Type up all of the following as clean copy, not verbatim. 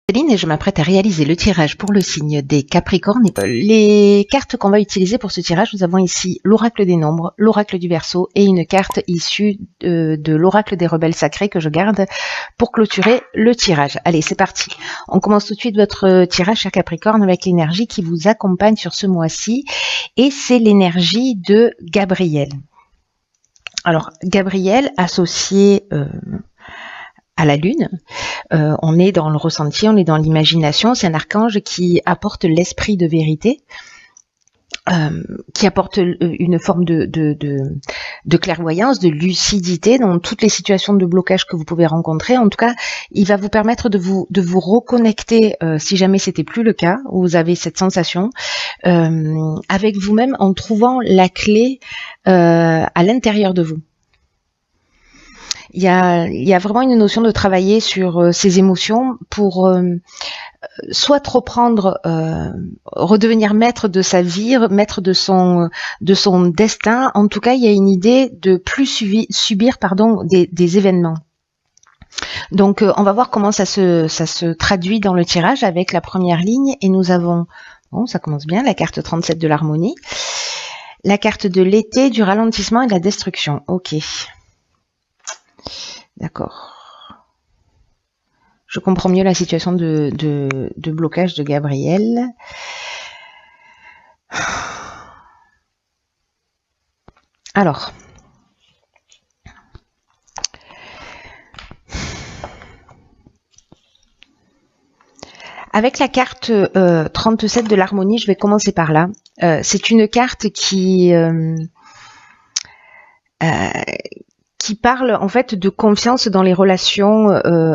Céline et je m'apprête à réaliser le tirage pour le signe des Capricornes. Les cartes qu'on va utiliser pour ce tirage, nous avons ici l'oracle des nombres, l'oracle du Verseau et une carte issue de l'oracle des rebelles sacrés que je garde pour clôturer le tirage. Allez, c'est parti. On commence tout de suite votre tirage, cher Capricorne, avec l'énergie qui vous accompagne sur ce mois-ci et c'est l'énergie de Gabriel. Alors, Gabriel associé à la lune, on est dans le ressenti, on est dans l'imagination, c'est un archange qui apporte l'esprit de vérité, qui apporte une forme de clairvoyance, de lucidité dans toutes les situations de blocage que vous pouvez rencontrer. En tout cas, il va vous permettre de vous reconnecter, si jamais c'était plus le cas, où vous avez cette sensation, avec vous-même en trouvant la clé à l'intérieur de vous. Il y a vraiment une notion de travailler sur ses émotions pour soit reprendre, redevenir maître de sa vie, maître de son destin. En tout cas, il y a une idée de plus subir des événements. Donc, on va voir comment ça se traduit dans le tirage avec la première ligne. Et nous avons, bon, ça commence bien, la carte 37 de l'harmonie, la carte de l'été, du ralentissement et de la destruction. Ok. D'accord. Je comprends mieux la situation de blocage de Gabriel. Alors. Avec la carte 37 de l'harmonie, je vais commencer par là. C'est une carte qui parle en fait de confiance dans les relations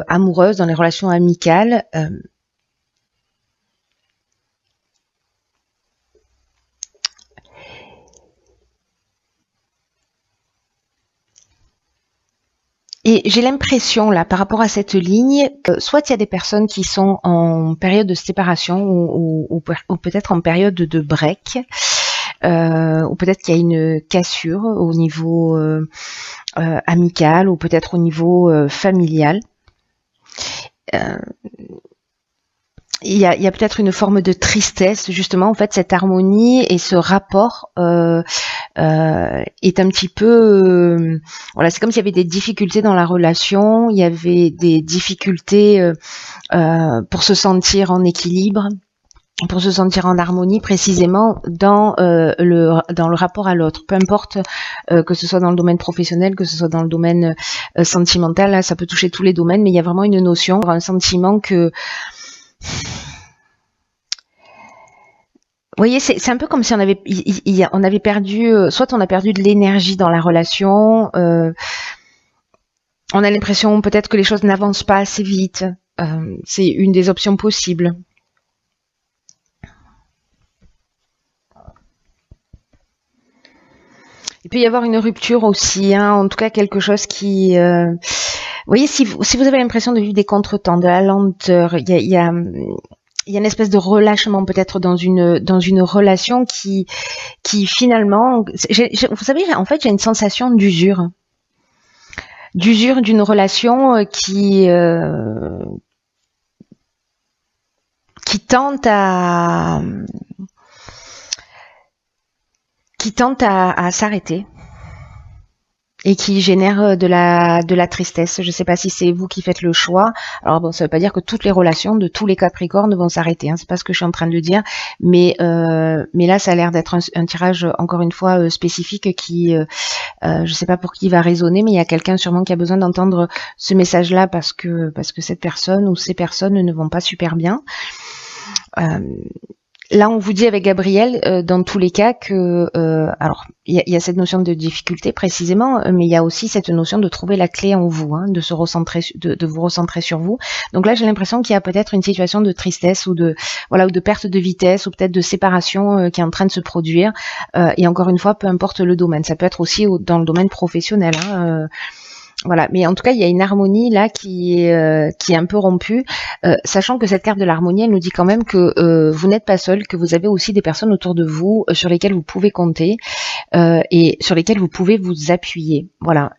amoureuses, dans les relations amicales. Et j'ai l'impression là, par rapport à cette ligne, soit il y a des personnes qui sont en période de séparation ou peut-être en période de break, ou peut-être qu'il y a une cassure au niveau amical ou peut-être au niveau familial. Il y a peut-être une forme de tristesse, justement, en fait, cette harmonie et ce rapport est un petit peu... voilà, c'est comme s'il y avait des difficultés dans la relation, il y avait des difficultés pour se sentir en équilibre, pour se sentir en harmonie précisément dans le rapport à l'autre, peu importe que ce soit dans le domaine professionnel, que ce soit dans le domaine sentimental, là ça peut toucher tous les domaines, mais il y a vraiment une notion, un sentiment que... Vous voyez, c'est un peu comme si on avait perdu, soit on a perdu de l'énergie dans la relation, on a l'impression peut-être que les choses n'avancent pas assez vite, c'est une des options possibles. Il peut y avoir une rupture aussi, hein, en tout cas quelque chose qui... vous voyez, si vous avez l'impression de vivre des contretemps, de la lenteur, il y a une espèce de relâchement peut-être dans une relation qui finalement... vous savez, en fait, j'ai une sensation d'usure. D'usure d'une relation qui tente à s'arrêter et qui génère de la tristesse. Je ne sais pas si c'est vous qui faites le choix. Alors bon, ça ne veut pas dire que toutes les relations de tous les Capricornes vont s'arrêter, hein. C'est pas ce que je suis en train de dire, mais là ça a l'air d'être un tirage encore une fois spécifique qui, je ne sais pas pour qui il va résonner, mais il y a quelqu'un sûrement qui a besoin d'entendre ce message-là parce que cette personne ou ces personnes ne vont pas super bien. Là, on vous dit avec Gabriel, dans tous les cas, que alors il y a cette notion de difficulté précisément, mais il y a aussi cette notion de trouver la clé en vous, hein, de se recentrer, de vous recentrer sur vous. Donc là, j'ai l'impression qu'il y a peut-être une situation de tristesse ou de perte de vitesse ou peut-être de séparation qui est en train de se produire. Et encore une fois, peu importe le domaine, ça peut être aussi dans le domaine professionnel. Hein, voilà, mais en tout cas, il y a une harmonie là qui est un peu rompue, sachant que cette carte de l'harmonie, elle nous dit quand même que vous n'êtes pas seul, que vous avez aussi des personnes autour de vous sur lesquelles vous pouvez compter et sur lesquelles vous pouvez vous appuyer. Voilà.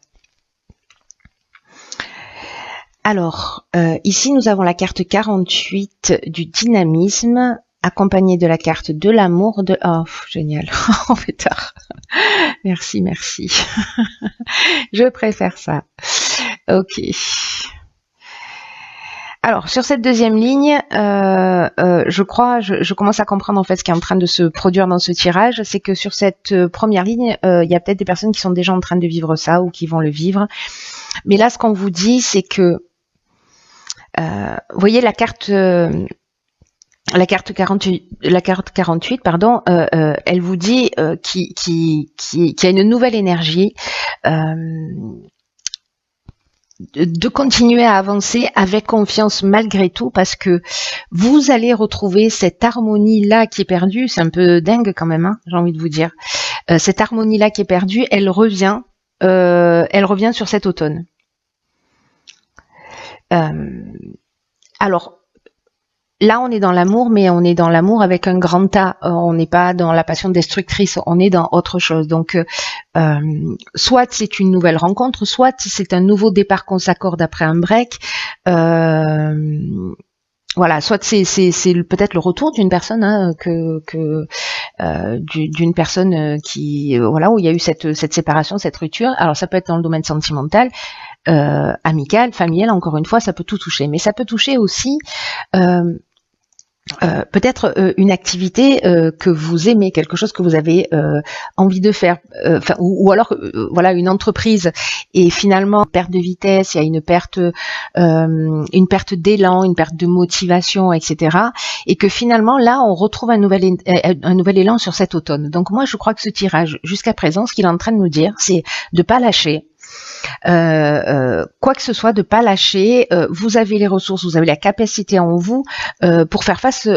Alors, ici, nous avons la carte 48 du dynamisme, accompagnée de la carte de l'amour de... Oh, génial, on fait tard. Merci, merci. Je préfère ça. Ok. Alors, sur cette deuxième ligne, je commence à comprendre en fait ce qui est en train de se produire dans ce tirage. C'est que sur cette première ligne, il y a peut-être des personnes qui sont déjà en train de vivre ça ou qui vont le vivre. Mais là, ce qu'on vous dit, c'est que, vous voyez la carte 48, pardon, elle vous dit qu'il y a une nouvelle énergie. De continuer à avancer avec confiance malgré tout, parce que vous allez retrouver cette harmonie-là qui est perdue. C'est un peu dingue quand même, hein, j'ai envie de vous dire. Cette harmonie-là qui est perdue, elle revient sur cet automne. Alors, là, on est dans l'amour, mais on est dans l'amour avec un grand A. On n'est pas dans la passion destructrice, on est dans autre chose. Donc, soit c'est une nouvelle rencontre, soit c'est un nouveau départ qu'on s'accorde après un break. Voilà, soit c'est peut-être le retour d'une personne, hein, d'une personne qui, voilà, où il y a eu cette séparation, cette rupture. Alors, ça peut être dans le domaine sentimental, amical, familial. Encore une fois, ça peut tout toucher, mais ça peut toucher aussi peut-être une activité que vous aimez, quelque chose que vous avez envie de faire, ou alors voilà, une entreprise, et finalement perte de vitesse, il y a une perte d'élan, une perte de motivation, etc. Et que finalement là on retrouve un nouvel élan sur cet automne. Donc moi je crois que ce tirage jusqu'à présent, ce qu'il est en train de nous dire, c'est de pas lâcher. Quoi que ce soit, de pas lâcher. Vous avez les ressources, vous avez la capacité en vous pour faire face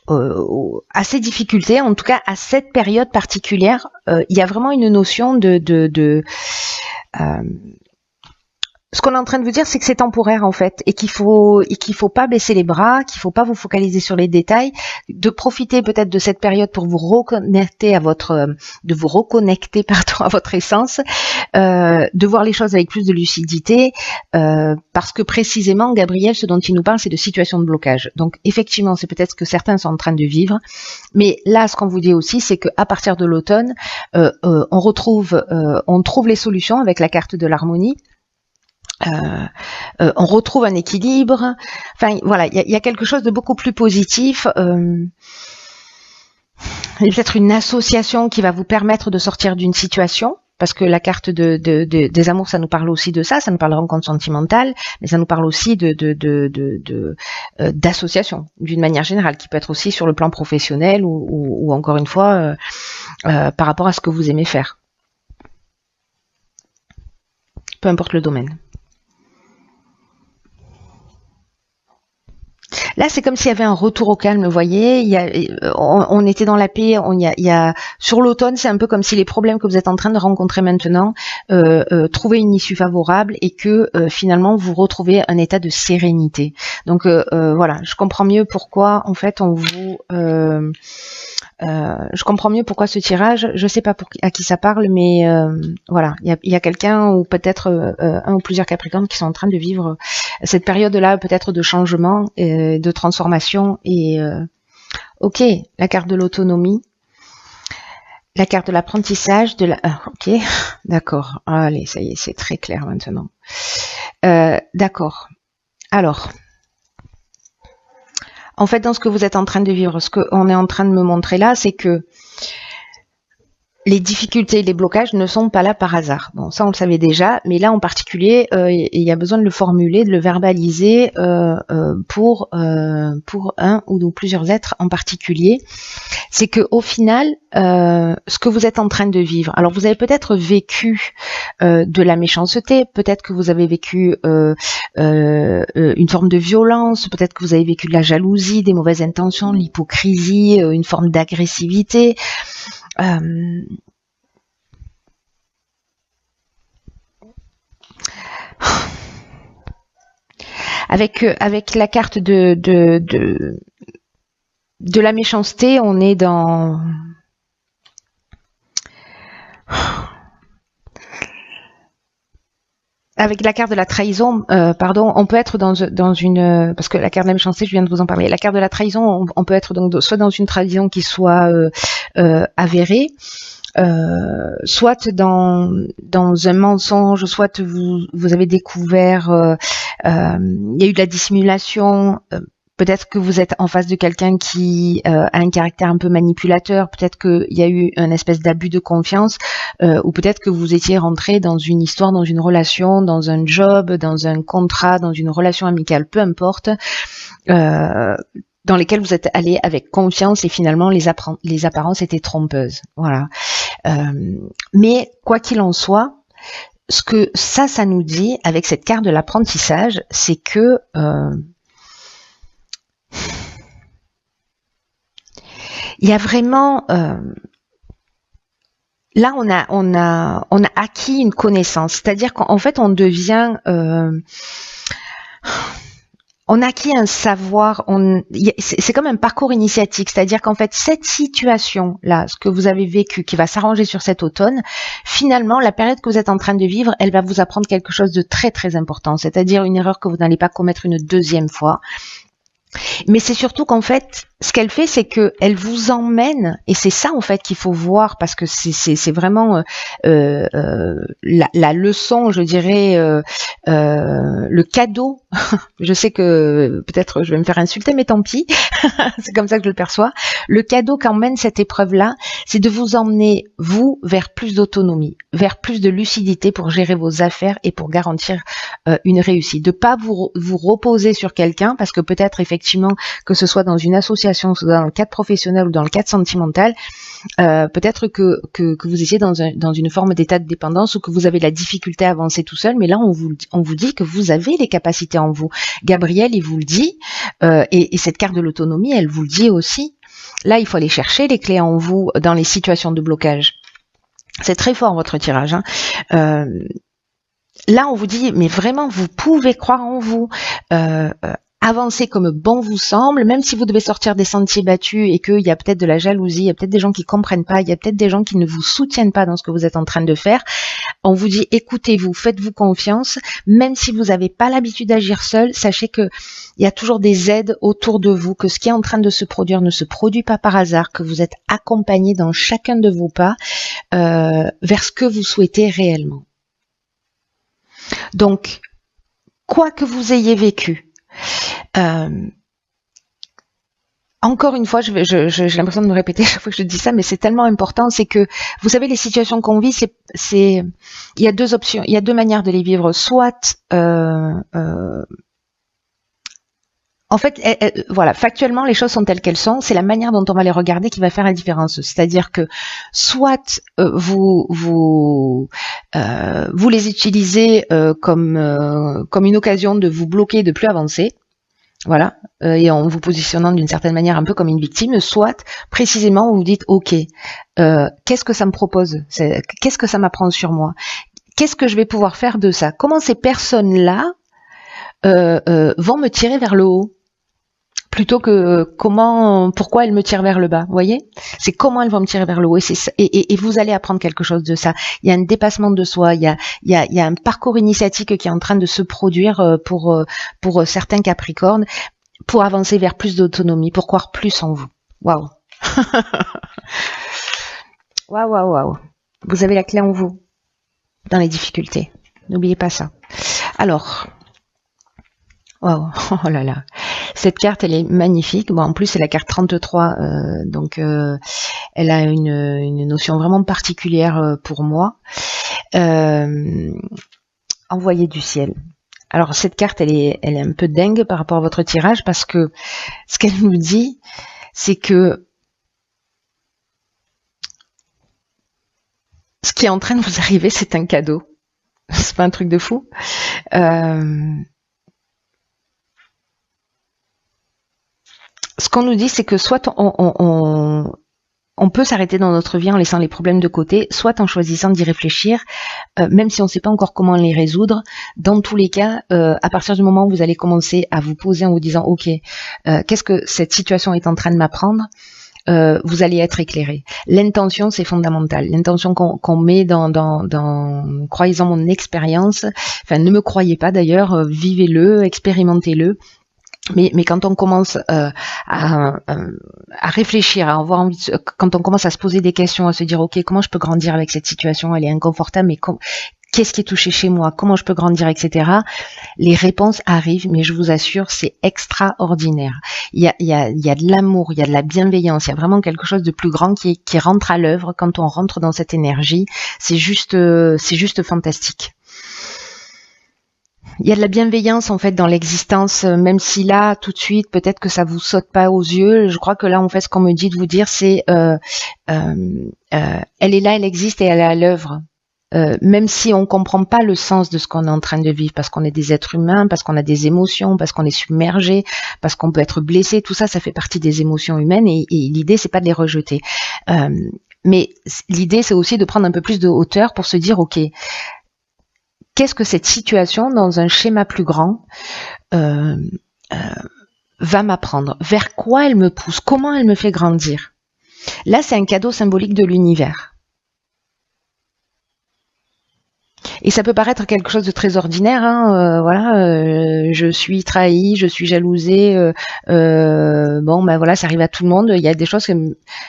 à ces difficultés, en tout cas à cette période particulière. Il y a vraiment une notion ce qu'on est en train de vous dire, c'est que c'est temporaire en fait, et qu'il faut pas baisser les bras, qu'il faut pas vous focaliser sur les détails, de profiter peut-être de cette période pour vous reconnecter à votre essence, de voir les choses avec plus de lucidité, parce que précisément, Gabriel, ce dont il nous parle, c'est de situations de blocage. Donc effectivement, c'est peut-être ce que certains sont en train de vivre, mais là, ce qu'on vous dit aussi, c'est qu'à partir de l'automne, on trouve les solutions avec la carte de l'harmonie. On retrouve un équilibre. Enfin, voilà, il y a quelque chose de beaucoup plus positif. Il y a peut-être une association qui va vous permettre de sortir d'une situation, parce que la carte des amours, ça nous parle aussi de ça nous parle de rencontre sentimentale, mais ça nous parle aussi d'association, d'une manière générale, qui peut être aussi sur le plan professionnel ou encore une fois par rapport à ce que vous aimez faire. Peu importe le domaine. Là, c'est comme s'il y avait un retour au calme, vous voyez. On était dans la paix. Sur l'automne, c'est un peu comme si les problèmes que vous êtes en train de rencontrer maintenant trouvaient une issue favorable, et que finalement vous retrouvez un état de sérénité. Donc voilà, je comprends mieux pourquoi en fait je comprends mieux pourquoi ce tirage. Je sais pas à qui ça parle, mais voilà, il y a quelqu'un, ou peut-être un ou plusieurs Capricornes, qui sont en train de vivre cette période-là, peut-être de changement, de transformation. Et ok, la carte de l'autonomie, la carte de l'apprentissage, ok, d'accord. Allez, ça y est, c'est très clair maintenant. D'accord. Alors. En fait, dans ce que vous êtes en train de vivre, ce qu'on est en train de me montrer là, c'est que les difficultés et les blocages ne sont pas là par hasard. Bon, ça on le savait déjà, mais là en particulier, il y a besoin de le formuler, de le verbaliser pour un ou plusieurs êtres en particulier. C'est que au final, ce que vous êtes en train de vivre, alors vous avez peut-être vécu de la méchanceté, peut-être que vous avez vécu une forme de violence, peut-être que vous avez vécu de la jalousie, des mauvaises intentions, l'hypocrisie, une forme d'agressivité. Avec la carte de la méchanceté, on est dans avec la carte de la trahison, pardon, on peut être dans une, parce que la carte de la méchanceté, je viens de vous en parler. La carte de la trahison, on peut être donc soit dans une trahison qui soit avérée, soit dans un mensonge, soit vous avez découvert, il y a eu de la dissimulation. Peut-être que vous êtes en face de quelqu'un qui a un caractère un peu manipulateur, peut-être qu'il y a eu un espèce d'abus de confiance, ou peut-être que vous étiez rentré dans une histoire, dans une relation, dans un job, dans un contrat, dans une relation amicale, peu importe, dans lesquels vous êtes allé avec confiance et finalement les apparences étaient trompeuses. Voilà. Mais quoi qu'il en soit, ce que ça nous dit avec cette carte de l'apprentissage, c'est que il y a vraiment là on a acquis une connaissance, c'est-à-dire qu'en fait on devient on a acquis un savoir, c'est comme un parcours initiatique, c'est-à-dire qu'en fait cette situation-là, ce que vous avez vécu, qui va s'arranger sur cet automne, finalement la période que vous êtes en train de vivre, elle va vous apprendre quelque chose de très très important, c'est-à-dire une erreur que vous n'allez pas commettre une deuxième fois. Mais c'est surtout qu'en fait, ce qu'elle fait, c'est que elle vous emmène, et c'est ça en fait qu'il faut voir, parce que c'est vraiment la leçon, je dirais, le cadeau. Je sais que peut-être je vais me faire insulter, mais tant pis. C'est comme ça que je le perçois. Le cadeau qu'emmène cette épreuve-là, c'est de vous emmener, vous, vers plus d'autonomie, vers plus de lucidité pour gérer vos affaires et pour garantir une réussite. De pas vous reposer sur quelqu'un, parce que peut-être effectivement, que ce soit dans une association, soit dans le cadre professionnel ou dans le cadre sentimental, peut-être que vous étiez dans une forme d'état de dépendance ou que vous avez la difficulté à avancer tout seul, mais là on vous dit que vous avez les capacités en vous. Gabriel, il vous le dit, et cette carte de l'autonomie, elle vous le dit aussi. Là, il faut aller chercher les clés en vous dans les situations de blocage. C'est très fort votre tirage, hein. Là, on vous dit, mais vraiment, vous pouvez croire en vous. Avancez comme bon vous semble, même si vous devez sortir des sentiers battus et qu'il y a peut-être de la jalousie, il y a peut-être des gens qui comprennent pas, il y a peut-être des gens qui ne vous soutiennent pas dans ce que vous êtes en train de faire. On vous dit, écoutez-vous, faites-vous confiance, même si vous n'avez pas l'habitude d'agir seul, sachez que il y a toujours des aides autour de vous, que ce qui est en train de se produire ne se produit pas par hasard, que vous êtes accompagné dans chacun de vos pas vers ce que vous souhaitez réellement. Donc, quoi que vous ayez vécu, encore une fois, j'ai l'impression de me répéter chaque fois que je dis ça, mais c'est tellement important, c'est que, vous savez, les situations qu'on vit, il y a deux options, il y a deux manières de les vivre. Soit, en fait, voilà, factuellement, les choses sont telles qu'elles sont. C'est la manière dont on va les regarder qui va faire la différence. C'est-à-dire que soit vous les utilisez comme une occasion de vous bloquer, de plus avancer. Voilà, et en vous positionnant d'une certaine manière un peu comme une victime, soit précisément vous vous dites ok, qu'est-ce que ça me propose, qu'est-ce que ça m'apprend sur moi, qu'est-ce que je vais pouvoir faire de ça, comment ces personnes-là vont me tirer vers le haut, plutôt que pourquoi elles me tirent vers le bas, vous voyez, c'est comment elles vont me tirer vers le haut, et vous allez apprendre quelque chose de ça. Il y a un dépassement de soi, il y a un parcours initiatique qui est en train de se produire pour certains Capricornes, pour avancer vers plus d'autonomie, pour croire plus en vous. Waouh. Waouh. Vous avez la clé en vous, dans les difficultés. N'oubliez pas ça. Alors, waouh, oh là là. Cette carte, elle est magnifique. Bon, en plus, c'est la carte 33, donc elle a une notion vraiment particulière pour moi. Envoyé du ciel. Alors, cette carte, elle est un peu dingue par rapport à votre tirage, parce que ce qu'elle nous dit, c'est que ce qui est en train de vous arriver, c'est un cadeau. C'est pas un truc de fou. Ce qu'on nous dit, c'est que soit on peut s'arrêter dans notre vie en laissant les problèmes de côté, soit en choisissant d'y réfléchir, même si on ne sait pas encore comment les résoudre. Dans tous les cas, à partir du moment où vous allez commencer à vous poser en vous disant « Ok, qu'est-ce que cette situation est en train de m'apprendre ?» vous allez être éclairé. L'intention, c'est fondamental. L'intention qu'on met dans croyez-en mon expérience, enfin ne me croyez pas d'ailleurs, vivez-le, expérimentez-le. Mais quand on commence à réfléchir, à avoir envie quand on commence à se poser des questions, à se dire ok, comment je peux grandir avec cette situation, elle est inconfortable, mais qu'est-ce qui est touché chez moi, comment je peux grandir, etc. Les réponses arrivent, mais je vous assure, c'est extraordinaire. Il y a de l'amour, il y a de la bienveillance, il y a vraiment quelque chose de plus grand qui rentre à l'œuvre quand on rentre dans cette énergie. C'est juste fantastique. Il y a de la bienveillance en fait dans l'existence, même si là tout de suite peut-être que ça vous saute pas aux yeux. Je crois que là en fait ce qu'on me dit de vous dire c'est elle est là, elle existe et elle est à l'œuvre. Même si on comprend pas le sens de ce qu'on est en train de vivre, parce qu'on est des êtres humains, parce qu'on a des émotions, parce qu'on est submergé, parce qu'on peut être blessé, tout ça, ça fait partie des émotions humaines et l'idée c'est pas de les rejeter. Mais l'idée c'est aussi de prendre un peu plus de hauteur pour se dire ok, qu'est-ce que cette situation, dans un schéma plus grand, va m'apprendre? Vers quoi elle me pousse? Comment elle me fait grandir? Là, c'est un cadeau symbolique de l'univers. Et ça peut paraître quelque chose de très ordinaire, hein, voilà, je suis trahi, je suis jalousée, bon, ben voilà, ça arrive à tout le monde. Il y a des choses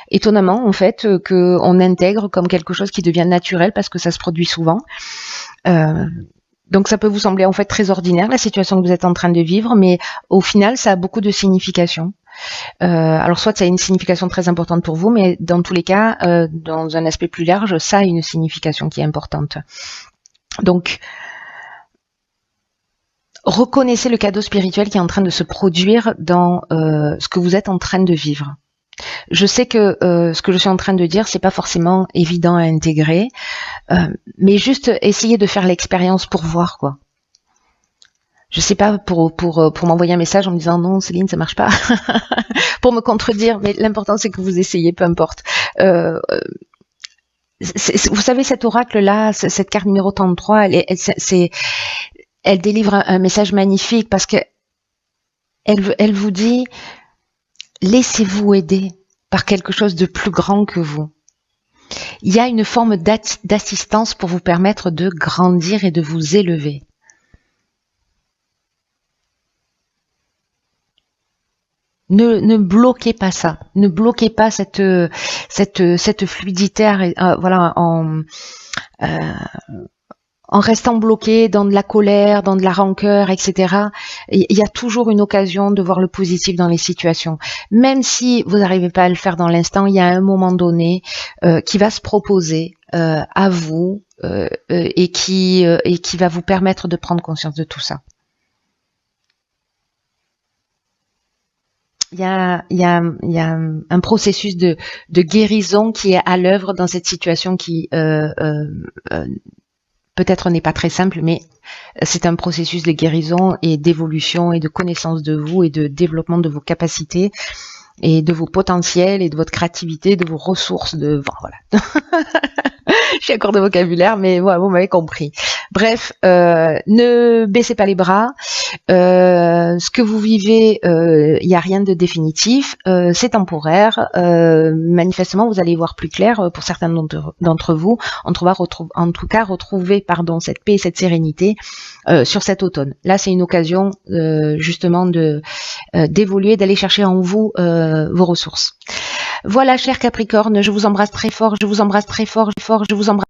étonnamment, en fait, que on intègre comme quelque chose qui devient naturel parce que ça se produit souvent. Donc ça peut vous sembler en fait très ordinaire la situation que vous êtes en train de vivre, mais au final ça a beaucoup de signification. Alors soit ça a une signification très importante pour vous, mais dans tous les cas, dans un aspect plus large, ça a une signification qui est importante. Donc reconnaissez le cadeau spirituel qui est en train de se produire dans ce que vous êtes en train de vivre. Je sais que ce que je suis en train de dire, c'est pas forcément évident à intégrer, mais juste essayez de faire l'expérience pour voir quoi. Je sais pas pour m'envoyer un message en me disant non Céline ça marche pas, pour me contredire, mais l'important c'est que vous essayez, peu importe. Vous savez cet oracle là, cette carte numéro 33, elle délivre un message magnifique parce que elle vous dit laissez-vous aider par quelque chose de plus grand que vous. Il y a une forme d'assistance pour vous permettre de grandir et de vous élever. Ne bloquez pas ça. Ne bloquez pas cette fluidité, voilà, en restant bloqué dans de la colère, dans de la rancœur, etc. Il y a toujours une occasion de voir le positif dans les situations. Même si vous n'arrivez pas à le faire dans l'instant, il y a un moment donné qui va se proposer à vous et qui va vous permettre de prendre conscience de tout ça. Il y a un processus de guérison qui est à l'œuvre dans cette situation qui peut-être n'est pas très simple, mais c'est un processus de guérison et d'évolution et de connaissance de vous et de développement de vos capacités et de vos potentiels et de votre créativité, de vos ressources, voilà. Je suis à court de vocabulaire, mais ouais, vous m'avez compris. Bref, ne baissez pas les bras. Ce que vous vivez, il n'y a rien de définitif. C'est temporaire. Manifestement, vous allez y voir plus clair pour certains d'entre vous. En tout cas, retrouver cette paix et cette sérénité sur cet automne. Là, c'est une occasion justement d'évoluer, d'aller chercher en vous vos ressources. Voilà, chers Capricorne, je vous embrasse très fort, je vous embrasse très fort, je vous embrasse.